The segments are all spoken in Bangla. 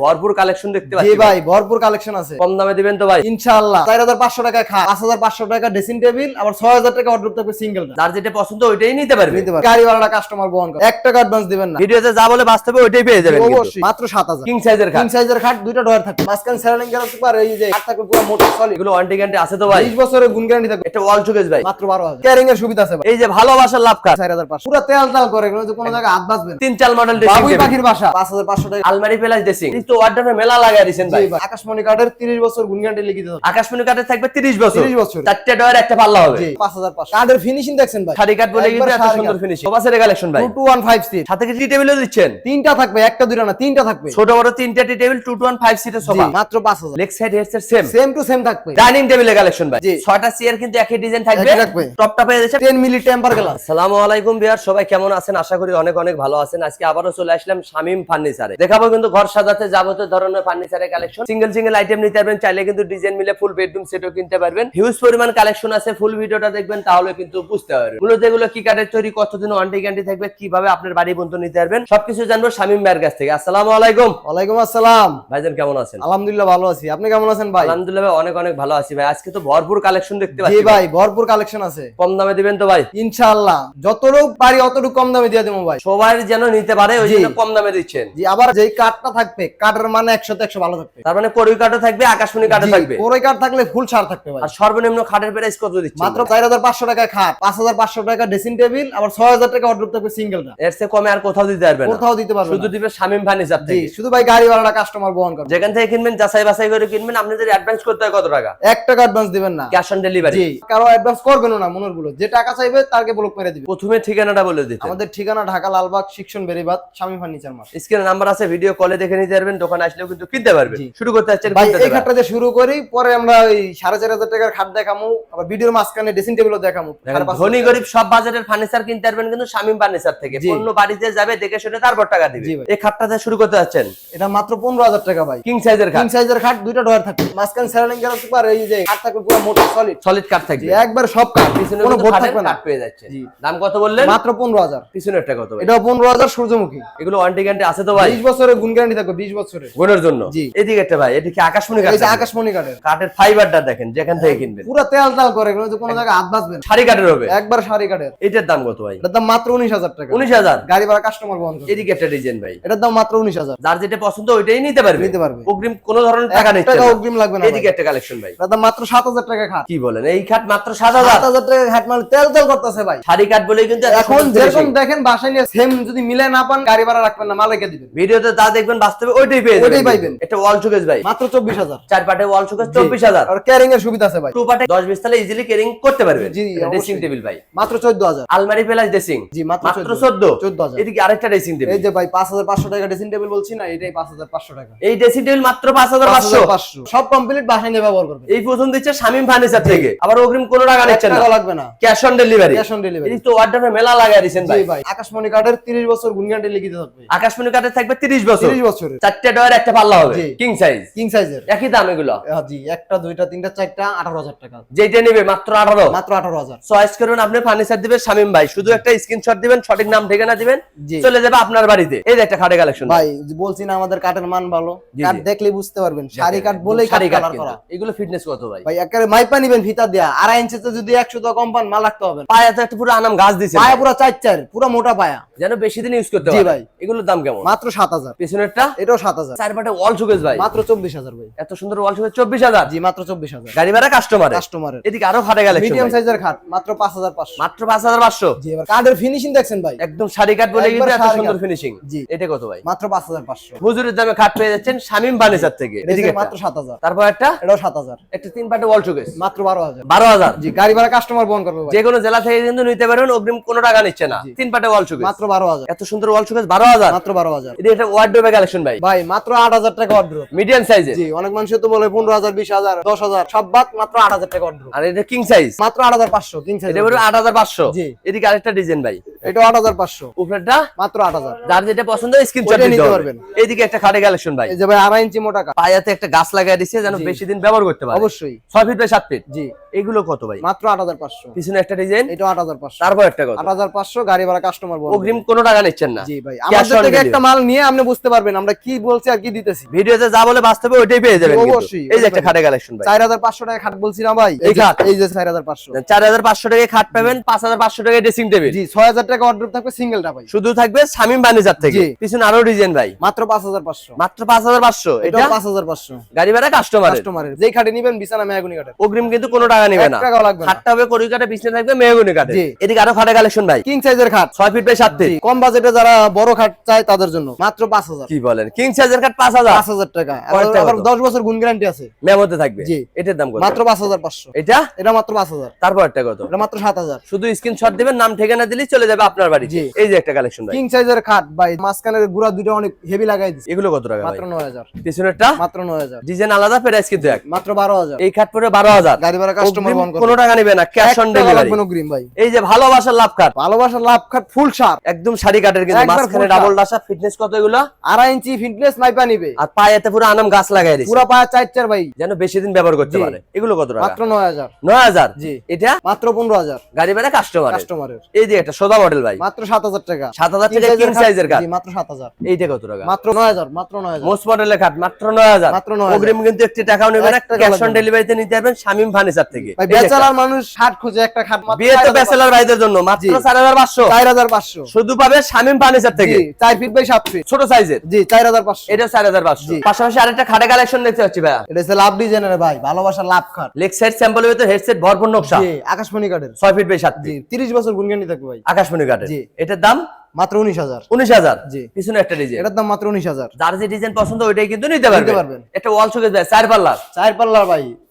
ভরপুর কালেকশন দেখতে পাচ্ছি। জি ভাই, ভরপুর কালেকশন আছে। কম দামে দিবেন তো ভাই? ইনশাআল্লাহ 4500 টাকা খাট, 5500 টাকা ড্রেসিং টেবিল, আবার 6000 টাকা অর্ডার থাকবে সিঙ্গেলটা। যার যেটা পছন্দ ওইটাই নিতে পারবে। গাড়ি ভাড়াটা কাস্টমার বহন করে। 1 টাকা অ্যাডভান্স দিবেন না। ভিডিওতে যা বলে বাস্তবে ওইটাই পেয়ে যাবেন কিন্তু। অবশ্যই মাত্র 7000। কিং সাইজের খাট। কিং সাইজের খাট, দুইটা ডয়ার থাকবে। মাঝখানে সেরামিক গ্যারান্টি পার, এই যে খাট থাকবে পুরো মোটা সলিড। এগুলো ওয়ারেন্টি গ্যারান্টি আছে তো ভাই? 20 বছরের গুণ গ্যারান্টি থাকবে। এটা ওয়াল শোকেস ভাই। মাত্র 12000। ক্যারিং এর সুবিধা আছে ভাই। এই যে ভালোবাসার লাভ কাট 4500। পুরো তেল তেল করে, কোনো জায়গায় হাত বাজবে না। তিন চাল মডেল ড্রেসিং বাবুই টেবিল। পাখির বাসা 5500 টাকা। আলমারি প্লাস ড্রেসিং। এই তো ওয়ার্ডরোবে মেলা লাগায় দিয়েছেন ভাই। জি ভাই, আকাশমণি কাঠের 30 বছর গুণ গ্যারান্টি লিখিত থাকবে। আকাশমণি কাঠের থাকবে 30 বছর। 30 বছর। চারটে ডয়ার একটা পাল্লা হবে। জি 5500। কাঠের ফিনিশিং দেখছেন ভাই? শাড়ি কাঠ বলে কিন্তু একবার এত শাড়ি সুন্দর কাঠ। ফিনিশিং। সোফাসের কালেকশন ভাই। 2215 সিট। সাথে কি টি টেবিলও দিচ্ছেন? তিনটা থাকবে, একটা দুইটা না, তিনটা থাকবে। ছোট বড় তিনটা টি টেবিল 2215 সিটের জি সোফা। মাত্র 5000। Leg side headset same. Same to same থাকবে। ডাইনিং টেবিলের কালেকশন ভাই। জি। 6টা চেয়ার কিন্তু একই ডিজাইন থাকবে। একই থাকবে। টপটা পেয়ে যাচ্ছে 10 মিলি টেম্পার গ্লাস। আসসালামু আলাইকুম ভিউয়ার, সবাই কেমন আছেন? আশা করি অনেক অনেক ভালো আছেন। আজকে আবারো চলে আসলাম শামীম ফার্নিচারে। দেখাবো কিন্তু ঘর সাজাতে যাবতীয় ধরনের ফার্নিচারের কালেকশন। সিঙ্গেল আইটেম নিতে পারবেন, চাইলে কিন্তু ডিজাইন মিলে ফুল বেডরুম সেটও কিনতে পারবেন। হিউজ পরিমাণ কালেকশন আছে। ফুল ভিডিওটা দেখবেন তাহলে কিন্তু বুঝতে পারবেন মূলত এগুলো কি কাঠের তৈরি, কতদিন ওয়ারেন্টি গ্যারান্টি থাকবে, কিভাবে আপনার বাড়ি পর্যন্ত নিতে পারবেন, সবকিছু জানবো শামীম ভাইয়ের কাছ থেকে। আসসালামু আলাইকুম। ওয়ালাইকুম আসসালাম। ভাইজান কেমন আছেন? আলহামদুলিল্লাহ ভালো আছি। আপনি কেমন আছেন ভাই? আলহামদুলিল্লাহ ভাই, অনেক অনেক ভালো আছি ভাই। আজকে তো ভরপুর কালেকশন দেখতে জি পাচ্ছি ভাই, ভরপুর কালেকশন আছে। কম দামে দিবেন তো ভাই? ইনশাআল্লাহ যতটুকু পারি অতটুকু কম দামে দিয়ে দেবো ভাই। সবাই যেন নিতে পারে ওই জি। জন্য কম দামে দিচ্ছেন। জি, আবার যেই কাঠটা থাকবে, কাঠের মানে 100 তে 100 ভালো থাকবে। তার মানে করই কাঠও থাকবে, আকাশমণি কাঠও জি, থাকবে। কোরই কাঠ থাকলে ফুল ছাড় থাকবে ভাই। আর সর্বনিম্ন খাটের প্রাইস কত দিচ্ছেন? মাত্র 4500 টাকা খাট, 5500 টাকা ড্রেসিং টেবিল, আবার 6000 টাকা অর্ডার থাকবে সিঙ্গেলটা। এর চেয়ে কমে আর কোথাও দিতে পারবে না। কোথাও দিতে পারবে শুধু না। দিবে শামীম ফার্নিচার জি, থেকে। শুধু ভাই গাড়ি ভাড়াটা কাস্টমার বহন করবে। যেখান থেকে কিনবেন যাচাই বাছাই করে কিনবেন। আপনাদের অ্যাডভান্স করতে হয় কত টাকা? 1 টাকা অ্যাডভান্স দিবেন না। Cash on delivery. জি, কারো অ্যাডভান্স করবেন না। মনের গুলো যে টাকা চাইবে তারকে ব্লক মেরে দিবে। প্রথমে ঠিকানাটা বলে দিতে। আমাদের ঠিকানা ঢাকা লালবাগ শিক্ষণ বেরিবাদ, শামীম ফার্নিচার মার্ট। স্ক্রিনে নাম্বার আছে, ভিডিও কলে দেখে নিতে পারবেন। দোকানে আসলেও কিন্তু কিনতে পারবেন। জি। শুরু করতে যাচ্ছেন ভাই কোনটা এই থেকে? খাটটা দিয়ে শুরু করি, পরে আমরা ওই 4500 টাকার খাট দেখামু, আবার ভিডিওর মাঝখানে ড্রেসিং টেবিলও দেখামু। দেখেন, ধনী গরিব সব বাজারের ফার্নিচার কিনতে পারবেন কিন্তু শামীম ফার্নিচার থেকে। জি। পণ্য বাড়িতে যাবে, দেখে শুনে তারপর টাকা দিবে। জি ভাই। এই খাটটাতে শুরু করতে যাচ্ছেন এটা মাত্র 15000 টাকা ভাই। কিং সাইজের খাট। কিং সাইজের খাট, দুইটা ডয়ার থাকবে। মাঝখানে সেরামিক গ্যারান্টি পার, এই যে খাট থাকবে পুরো মোটা সলিড। সলিড কাঠ জি, থাকবে। একবার সব কাঠ, পিছনে কোনো কিন্তু ভোট খাটের থাকবে না। কাঠ পেয়ে যাচ্ছে। জি। দাম কত বললেন? মাত্র 15000। পিছনেরটা কত ভাই? এটাও 15000 সূর্যমুখী। এগুলো ওয়ারেন্টি গ্যারান্টি আছে তো ভাই? 20 বছরের গুণ গ্যারান্টি থাকবে, 20 বছরের। গুণের জন্য। জি। এদিকে একটা ভাই, এদিকে আকাশমণি কাঠ এই যে থাকবে। আকাশমণি কাঠের। কাঠের ফাইবারটা দেখেন, যেখান থেকে কিনবেন পুরো তেল তেল করে, কোনো জায়গায় হাত বাজবে না। শাড়ি কাঠের হবে। একবার শাড়ি কাঠের। এটার দাম কত ভাই? এটার দাম মাত্র 19000 টাকা। 19000। গাড়ি ভাড়া কাস্টমার বহন করবে। এদিকে একটা ডিজাইন ভাই। এটার দাম মাত্র 19000। যার যেটা পছন্দ ওইটাই নিতে পারবে। নিতে পারবে। অগ্রিম কোনো ধরনের টাকা 1 নিচ্ছে টাকা না। অগ্রিম লাগবে না। এদিকে একটা কালেকশন ভাই। এটার দাম মাত্র 7000 টাকা খাট। কি বলেন, এই খাট মাত্র 7000? 7000 টাকা খাট মানে তেল তেল করতেছে ভাই। শাড়ি কাঠ বলেই কিন্তু এত এখন সুন্দর যেরকম finishing। দেখেন বাসায় নিয়ে সেম যদি মিলে না পান, গাড়ি ভাড়া রাখবেন না, মালিককে দিবেন। ভিডিওতে যা দেখবেন বাস্তবে ওইটাই পেয়ে ওইটাই যাবেন। পাইবেন। এটা ওয়াল শোকেস ভাই। মাত্র 24000। চার পাটে ওয়াল শোকেস 24000। আর ক্যারিং এর সুবিধা আছে ভাই। টু পাটে 10-20 তালে ইজিলি ক্যারিং করতে পারবেন। জি, ড্রেসিং অবশ্যই। টেবিল ভাই। মাত্র 14000। আলমারি প্লাস ড্রেসিং। জি, মাত্র 14। 14000। এদিকে আরেকটা ড্রেসিং টেবিল। এই যে ভাই 5500 টাকা ড্রেসিং টেবিল বলছি না, এটাই 5500 টাকা। এই ড্রেসিং টেবিল মাত্র 5500। 5500 সব কমপ্লিট বাসায় নিয়ে ব্যবহার করবেন। এই প্রথম দিচ্ছে শামীম ফার্নিচার থেকে। আবার অগ্রিম কোনো টাকা 1 নিচ্ছেন না। টাকা লাগবে না। Cash on delivery. Cash on delivery. এই তো ওয়ার্ডরোবে মেলা লাগায় দিয়েছেন ভাই। জি ভাই, আকাশমণি কাঠের 30 বছর গুণ গ্যারান্টি লিখিত থাকবে। আকাশমণি কাঠের থাকবে 30 বছর। 30 বছরের। চারটে ডয়ার একটা পাল্লা হবে। জি। King size. কিং সাইজের। একই দাম এগুলো। জি, একটা দুইটা তিনটা চারটা 18000 টাকা। যেটা নেবে মাত্র 18। মাত্র 18000। চয়েস করুন আপনি, ফার্নিচার দিবে শামীম ভাই। শুধু একটা স্ক্রিনশট দিবেন, সঠিক নাম ঠিকানা দিবেন, জি। চলে যাবে আপনার বাড়িতে। এই যে একটা খাটে কালেকশন ভাই বলছি না আমাদের কাঠের মান ভালো। জি, কাঠ জি। দেখলেই বুঝতে পারবেন, শাড়ি কাঠ বলেই শাড়ি কাঠ কাঠ কালার করা। এগুলো ফিটনেস কত ভাই? ভাই একেবারে মাইপা নিবেন ফিতা দেয়া, 2.5 ইঞ্চিতে যদি 100 টাকা কম পান, মাল রাখতে হবে না। পায়া তো একটা পুরো আনাম গাছ দিছে পায়া পুরো 4 পুরো মোটা পায়া। যেন বেশি দিন ইউজ করতে জি পারে। ভাই। এগুলোর দাম কেমন? মাত্র 7000। পেছনেরটা এটাও 7000। চার পাটে ওয়াল শোকেস ভাই। মাত্র 24000 ভাই। এত সুন্দর ওয়াল শোকেস 24000। জি, মাত্র 24000। গাড়ি ভাড়া কাস্টমার। কাস্টমারের। এদিকে আরো খাটে কালেকশন মিডিয়াম সাইজের খাট মাত্র 5500। মাত্র 5500। জি, এবার কাঠের ফিনিশিং দেখছেন ভাই? একদম শাড়ি কাঠ বলে কিন্তু একবার এত শাড়ি সুন্দর কাঠ। ফিনিশিং। জি। এটা কত ভাই? মাত্র 5500। হুজুরের দামে খাট পেয়ে যাচ্ছেন শামীম ফার্নিচার থেকে। এদিকে এদিকে মাত্র 7000। তারপর একটা এটাও 7000। একটা তিন পাটে ওয়াল শোকেস মাত্র 12000। 12000। জি, গাড়ি ভাড়া কাস্টমার বহন করবে ভাই। যে কোনো জেলা থেকে কিন্তু নিতে পারবেন, অগ্রিম কোনো টাকা নিচ্ছে না। তিন পাটে ওয়াল শোকেস মাত্র 12000। এত সুন্দর ওয়াল শোকেস 12000। মাত্র 12000। এটা একটা ওয়ার্ডরোবে কালেকশন ভাই। ভাই মাত্র 8000 টাকা অর্ডার। মিডিয়াম সাইজের। জি, অনেক মানুষ তো বলে 15000, 20000, 10000 সব বাদ, মাত্র 8000 টাকা অর্ডার। আর এটা কিং সাইজ। মাত্র 8500 কিং সাইজ। এটা বড় 8500। জি। এদিকে আরেকটা ডিজাইন ভাই। এটা 8500। উপরেরটা মাত্র 8000। যার যেটা পছন্দ স্ক্রিনশট ওইটা দিতে নিতে পারবেন। পারবেন। এইদিকে একটা খাটে কালেকশন ভাই। এই যে ভাই 2.5 ইঞ্চি মোটা কাঠ। পায়াতে একটা গাছ লাগায় দিয়েছে যেন জি। বেশি দিন ব্যবহার করতে পারে। অবশ্যই। 6 ফিট বাই 7 ফিট। জি, এগুলো কত ভাই? মাত্র 8500। পিছনে একটা ডিজাইন। এটাও 8500। তারপর একটা কত? 8500 গাড়ি ভাড়া কাস্টমার বহন। অগ্রিম কোনো টাকা নিচ্ছেন না। জি ভাই, Cash আমাদের on থেকে delivery। একটা মাল নিয়ে আপনি বুঝতে পারবেন আমরা কি বলছি আর কি দিতেছি। ভিডিওতে যা বলে বাস্তবে ওইটাই পেয়ে যাবেন কিন্তু। অবশ্যই, এই যে একটা খাটের কালেকশন ভাই, 4500 টাকা খাট বলছি না ভাই, এই খাট। এই যে 4500। 4500 টাকায় খাট পাবেন, 5500 টাকায় ড্রেসিং টেবিল। জি 6000 টাকা অর্ডার থাকবে সিঙ্গেলটা ভাই, শুধু থাকবে শামীম ফার্নিচার থেকে। জি। পিছনে আরো ডিজাইন ভাই, মাত্র 5500। মাত্র 5500। এটা এটা 5500 গাড়ি ভাড়া কাস্টমারের। কাস্টমারের যেই খাটে নিবেন বিছানা মেহগনি কাঠের, অগ্রিম কিন্তু কোনো টাকা নেবে না, 1 টাকাও লাগবে না। খাটটা হবে কড়ি কাঠে, বিছনা থাকবে মেহগনি কাঠে। জি। এদিকে আরো খাটের কালেকশন ভাই, কিং সাইজের খাট 6 ফিট বাই 7 ফিট। জি, কম বাজেটে যারা বড় খাট চায় তাদের জন্য মাত্র 5000। কি বলেন, কিং সাইজের খাট 5000 5000 টাকা, কয়টা আবার কত? 10 বছর গুণ গ্যারান্টি আছে। মেমোতে থাকবে। জি। এটার দাম কত? মাত্র 5500। এটা এটা মাত্র 5000। তারপর একটা কত? এটা মাত্র 7000। শুধু স্ক্রিনশট দিবেন, নাম ঠিকানা দিলেই চলে যাবে আপনার বাড়ি। জি। এই যে একটা কালেকশন ভাই, কিং সাইজের খাট ভাই, মাঝখানের গুড়া দুটো অনেক হেভি লাগাই দিছি, এগুলো কত টাকা ভাই? মাত্র 9000। পিছনেরটা মাত্র 9000। ডিজাইন আলাদা, প্রাইস কিন্তু এক। মাত্র 12000। এই খাট পরে 12000। গাড়ি ভাড়া কাস্টমার বহন করবে, কোনো টাকা নেবে না, ক্যাশ অন ডেলিভারি। অগ্রিম ভাই। এই যে ভালোবাসার লাভ খাট, ভালোবাসার লাভ খাট ফুল শার্প, একদম শাড়ি কাটের কিন্তু, একবার মাঝখানে full ডাবল ডাসা। ফিটনেস কত এগুলো? 2.5 ইঞ্চি ফিটনেস মাইপা নিবে, আর পায়েতে পুরো আনাম গাছ লাগাই দিয়েছে, পুরো পায়া 4 ভাই, যেন বেশি দিন ব্যবহার করতে জি। পারে। এগুলো কত টাকা? মাত্র 9000। 9000। জি। এটা মাত্র 15000। গাড়ি ভাড়া কাস্টমার। কাস্টমারের এই যে একটা সোদা মডেল ভাই, মাত্র 7000 টাকা। 7000 টাকা কিং সাইজের খাট। জি মাত্র 7000। এইটা কত টাকা? মাত্র 9000। মাত্র 9000। মোস্ট মডেলের খাট মাত্র 9000। মাত্র 9000। অগ্রিম কিন্তু একটি টাকাও নেবে না, 1 টাকাও ক্যাশ লাগবে অন না। ডেলিভারিতে নিতে পারবেন শামীম ফার্নিচার থেকে। ভাই এই যে একটা। ব্যাচেলর মানুষ খাট খোঁজে, একটা খাট মাত্র বিয়ে তো ব্যাচেলর ভাইদের জন্য মাত্র জি। 4500। 4500। শুধু পাবে শামীম ফার্নিচার থেকে। জি 4 ফিট বাই 7 ফিট, ছোট সাইজের। জি 4500। এটা 4500। জি। পাশাপাশি আরেকটা খাটে কালেকশন দেখতে পাচ্ছি ভাই, এটা হচ্ছে লাভ ডিজাইনের ভাই, ভালোবাসার লাভ খাট। লেগ সাইড স্যাম্পলের ভিতর হেডসেট ভরপুর নকশা, জি আকাশমণি কাঠের। 6 ফিট বাই 7 জি ফিট। 30 বছর গুণ গ্যারান্টি থাকবে ভাই। আকাশমণি কাঠের। জি। এটার দাম মাত্র 19000। 19000। জি। পিছনে একটা ডিজাইন, এটার দাম মাত্র 19000। যার যে ডিজাইন পছন্দ ওইটাই কিন্তু নিতে পারবেন। পারবেন। একটা ওয়াল শোকেস ভাই 4 পাল্লা, 4 পাল্লার ভাই।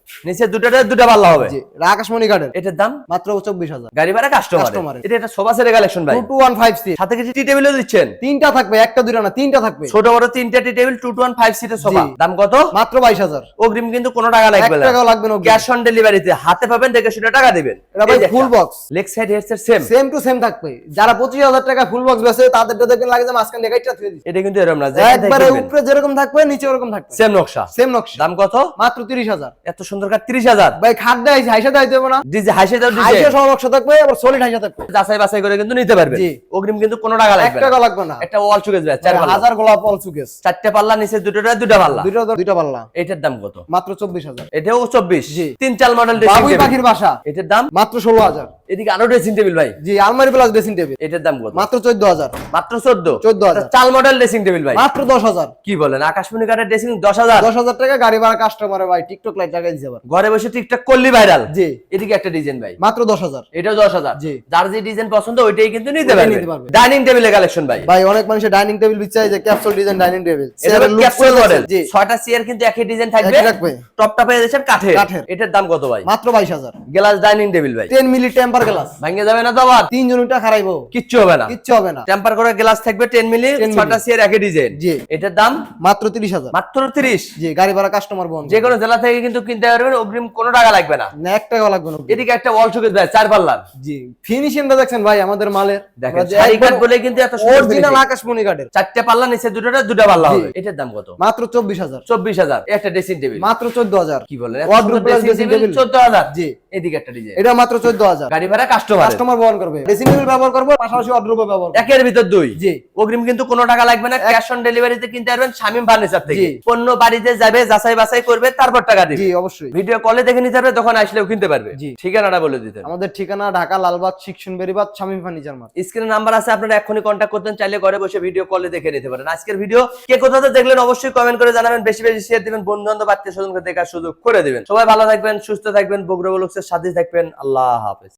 নিচে দুটা পাল্লা হবে। জি এটা আকাশমণি কাঠের। এটার দাম মাত্র 24000। গাড়ি ভাড়া কাস্টমার। কাস্টমারের। এটা একটা সোফা সেটের কালেকশন ভাই, 2215 সিট। সাথে কিছু টি টেবিলও দিচ্ছেন। তিনটা থাকবে, একটা দুইটা না, তিনটা থাকবে। ছোট বড় তিনটা টি টেবিল, 2215 সিটের সোফা। জি। দাম কত? মাত্র 22000। অগ্রিম কিন্তু কোনো টাকা লাগবে 1 না, টাকাও লাগবে না অগ্রিম। ক্যাশ অন ডেলিভারিতে হাতে পাবেন, দেখে শুনে টাকা দিবেন। এটা ভাই full box, leg side headset same. Same to same থাকবে। যারা 25000 টাকা ফুল বক্স বেচে তাদেরটা দেখবেন লাগে যে মাঝখান থেকে একটা থুয়ে দিছে। এটা কিন্তু এরকম না, একবারে উপরে যেরকম থাকবে নিচে ওরকম থাকবে, সেম নকশা। সেম নকশা। দাম কত? মাত্র 30000। এত সুন্দর কাঠ 30000। ভাই খাট দেয় হাইসা দেয় দেব না, ডিজে হাইসে দাও, হাইসা ডিজে সহ নকশা থাকবে, আবার সলিড হাইসা থাকবে। যাচাই বাছাই করে কিন্তু নিতে পারবেন। জি। অগ্রিম কিন্তু কোনো টাকা 1 লাগবে না। টাকা লাগবে না। একটা ওয়াল শোকেস ভাই 4 পাল্লা, 1000 গোলাপ অল সুকেস, 4টে পাল্লা, নিচে দুটা পাল্লা। দুইটা পাল্লা। এটার দাম কত? মাত্র 24000। এটাও 24। জি। 3 মডেল ড্রেসিং বাবুই টেবিল। পাখির বাসা, এটার দাম মাত্র 16000। এদিকে আরো ড্রেসিং টেবিল ভাই, জি আলমারি প্লাস ড্রেসিং টেবিল, এটার দাম কত? মাত্র 14000। মাত্র 14। 14000। 4 মডেল ড্রেসিং টেবিল ভাই, মাত্র 10000। কি বলেন, আকাশমণি কাঠের ড্রেসিং 10000। 10000 টাকা গাড়ি ভাড়া কাস্টমারে ভাই, টিকটক লাইট লাগাই দিছে আবার। ঘরে বসে টিকটক করলি ভাইরাল। জি এদিকে একটা ডিজাইন ভাই, মাত্র 10000। এটাও 10000। জি। যার যে ডিজাইন পছন্দ ওইটাই কিন্তু নিতে ওইটাই পারবে। নিতে পারবে। ডাইনিং টেবিলের কালেকশন ভাই, ভাই অনেক মানুষের ডাইনিং টেবিল বিচ্ছাই যে ক্যাপসুল ডিজাইন ডাইনিং টেবিল, এটা ক্যাপসুল মডেল। জি 6টা চেয়ার কিন্তু একই ডিজাইন থাকবে, একই থাকবে। টপটা পেয়ে যাচ্ছেন কাঠের। কাঠের। এটার দাম কত ভাই? মাত্র 22000। গ্লাস ডাইনিং টেবিল ভাই, 10 মিলি টেম্পার গ্লাস, ভাঙে যাবে না তো আবার? 3 জন উঠা খারাইবো, কিচ্ছু হবে না, কিচ্ছু হবে না। টেম্পার করা গ্লাস থাকবে 10 মিলি, 10 6টা চেয়ার একই ডিজাইন। জি। এটার দাম মাত্র 30000। মাত্র 30। জি গাড়ি ভাড়া কাস্টমার বহন যে কোনো জেলা থেকে কিন্তু কিনতে পারবেন, অগ্রিম কোনো টাকা লাগবে না। না, 1 টাকাও লাগবে না। এদিকে একটা ওয়াল শোকেস ভাই 4 পাল্লার, জি ফিনিশিংটা দেখছেন ভাই আমাদের মালের, দেখেন শাড়ি কাঠ বলে কিন্তু এত সুন্দর অরিজিনাল finishing। আকাশমণি কাঠের। 4টে পাল্লা, নিচে দুটা পাল্লা জি। হবে। এটার দাম কত? মাত্র 24000। 24000। একটা ড্রেসিং টেবিল মাত্র 14000। কি বলেন, Wardrobe plus dressing table। 14000। জি এদিকে একটা ডিজাইন, এটা মাত্র 14000। গাড়ি ভাড়া কাস্টমার। কাস্টমার বহন করবে, ড্রেসিং টেবিল ব্যবহার করবে, পাশাপাশি ওয়ার্ড্রোব ব্যবহার করবে। একের ভিতর দুই। জি। অগ্রিম কিন্তু কোনো টাকা লাগবে না, ক্যাশ অন ডেলিভারিতে কিনতে পারবেন শামীম ফার্নিচার থেকে। জি। পণ্য বাড়িতে যাবে, যাচাই বাছাই করবে, তারপর টাকা দিবে। জি অবশ্যই। ভিডিও কলে দেখে নিতে পারবে, তখন আসলেও কিনতে পারবে। জি। ঠিকানাটা বলে দিতেন। আমাদের ঠিকানা ঢাকা লালবাগ শিক্ষণ বেরিবাদ শামীম ফার্নিচার মার্ট। স্ক্রিনে নাম্বার আছে, আপনারা এখনই কন্ট্যাক্ট করতেন, চাইলে ঘরে বসে ভিডিও কলে দেখে নিতে পারেন। আজকের ভিডিও কে কোথাতে দেখলেন অবশ্যই কমেন্ট করে জানাবেন, বেশি বেশি শেয়ার দিবেন, বন্ধু বান্ধব আত্মীয় স্বজনকে দেখার সুযোগ করে দিবেন। সবাই ভালো থাকবেন, সুস্থ থাকবেন, বগুড়া ব্লগসের সাথে থাকবেন। আল্লাহ হাফেজ।